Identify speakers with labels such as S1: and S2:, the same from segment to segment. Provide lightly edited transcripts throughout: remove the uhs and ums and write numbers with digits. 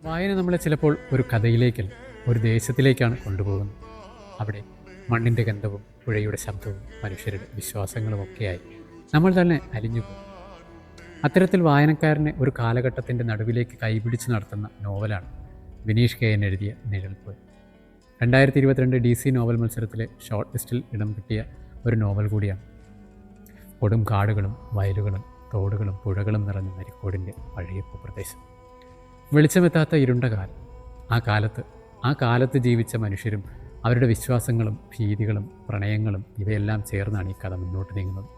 S1: വായന നമ്മളെ ചിലപ്പോൾ ഒരു കഥയിലേക്കല്ല, ഒരു ദേശത്തിലേക്കാണ് കൊണ്ടുപോകുന്നത്. അവിടെ മണ്ണിൻ്റെ ഗന്ധവും പുഴയുടെ ശബ്ദവും മനുഷ്യരുടെ വിശ്വാസങ്ങളും ഒക്കെയായി നമ്മൾ തന്നെ അലിഞ്ഞുപോകും. അത്തരത്തിൽ വായനക്കാരനെ ഒരു കാലഘട്ടത്തിൻ്റെ നടുവിലേക്ക് കൈപിടിച്ച് നടത്തുന്ന നോവലാണ് വിനീഷ് കെ എൻ എഴുതിയ നിഴൽപ്പോര്. 2022 DC നോവൽ മത്സരത്തിലെ ഷോർട്ട് ലിസ്റ്റിൽ ഇടം കിട്ടിയ ഒരു നോവൽ കൂടിയാണ്. കൊടും കാടുകളും വയലുകളും തോടുകളും പുഴകളും നിറഞ്ഞ നരിക്കോടിൻ്റെ പഴയ ഭൂപ്രദേശം. വെളിച്ചമെത്താത്ത ഇരുണ്ട കാലം. ആ കാലത്ത് ജീവിച്ച മനുഷ്യരും അവരുടെ വിശ്വാസങ്ങളും ഭീതികളും പ്രണയങ്ങളും ഇവയെല്ലാം ചേർന്നാണ് ഈ കഥ മുന്നോട്ട് നീങ്ങുന്നത്.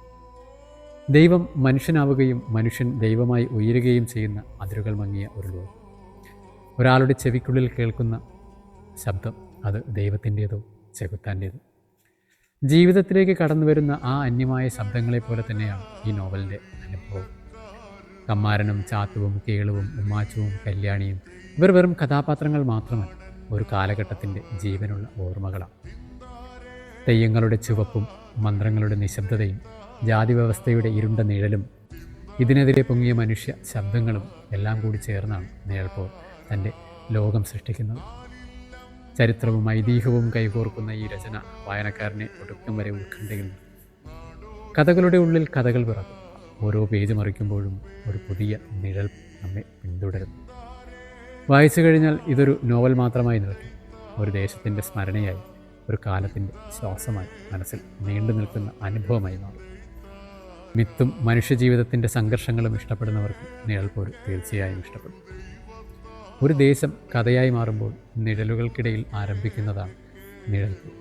S1: ദൈവം മനുഷ്യനാവുകയും മനുഷ്യൻ ദൈവമായി ഉയരുകയും ചെയ്യുന്ന അതിരുകൾ മങ്ങിയ ഒരു ലോകം. ഒരാളുടെ ചെവിക്കുള്ളിൽ കേൾക്കുന്ന ശബ്ദം അത് ദൈവത്തിൻ്റേതോ ചെകുത്താൻ്റേതോ. ജീവിതത്തിലേക്ക് കടന്നു വരുന്ന ആ അന്യമായ ശബ്ദങ്ങളെപ്പോലെ തന്നെയാണ് ഈ നോവലിൻ്റെ അനുഭവം. കമ്മാരനും ചാത്തുവും കേളുവും ഉമ്മാച്ചുവും കല്യാണിയും ഇവർ വെറും കഥാപാത്രങ്ങൾ മാത്രമല്ല, ഒരു കാലഘട്ടത്തിൻ്റെ ജീവനുള്ള ഓർമ്മകളാണ്. തെയ്യങ്ങളുടെ ചുവപ്പും മന്ത്രങ്ങളുടെ നിശബ്ദതയും ജാതി വ്യവസ്ഥയുടെ ഇരുണ്ട നിഴലും ഇതിനെതിരെ പൊങ്ങിയ മനുഷ്യ ശബ്ദങ്ങളും എല്ലാം കൂടി ചേർന്നാണ് നിഴൽപ്പോർ തൻ്റെ ലോകം സൃഷ്ടിക്കുന്നത്. ചരിത്രവും ഐതിഹ്യവും കൈകോർക്കുന്ന ഈ രചന വായനക്കാരനെ ഒടുക്കം വരെ ഉത്കണ്ഠയിൽ. കഥകളുടെ ഉള്ളിൽ കഥകൾ പിറക്കും. ഓരോ പേജ് മറിക്കുമ്പോഴും ഒരു പുതിയ നിഴൽ നമ്മെ പിന്തുടരുന്നു. വായിച്ചു കഴിഞ്ഞാൽ ഇതൊരു നോവൽ മാത്രമായി നിൽക്കും. ഒരു ദേശത്തിൻ്റെ സ്മരണയായി, ഒരു കാലത്തിൻ്റെ ശ്വാസമായി മനസ്സിൽ നീണ്ടു നിൽക്കുന്ന അനുഭവമായി മാറും. മിത്തും മനുഷ്യജീവിതത്തിൻ്റെ സംഘർഷങ്ങളും ഇഷ്ടപ്പെടുന്നവർക്ക് നിഴൽപ്പോര് തീർച്ചയായും ഇഷ്ടപ്പെടും. ഒരു ദേശം കഥയായി മാറുമ്പോൾ നിഴലുകൾക്കിടയിൽ ആരംഭിക്കുന്നതാണ് നിഴൽപ്പോര്.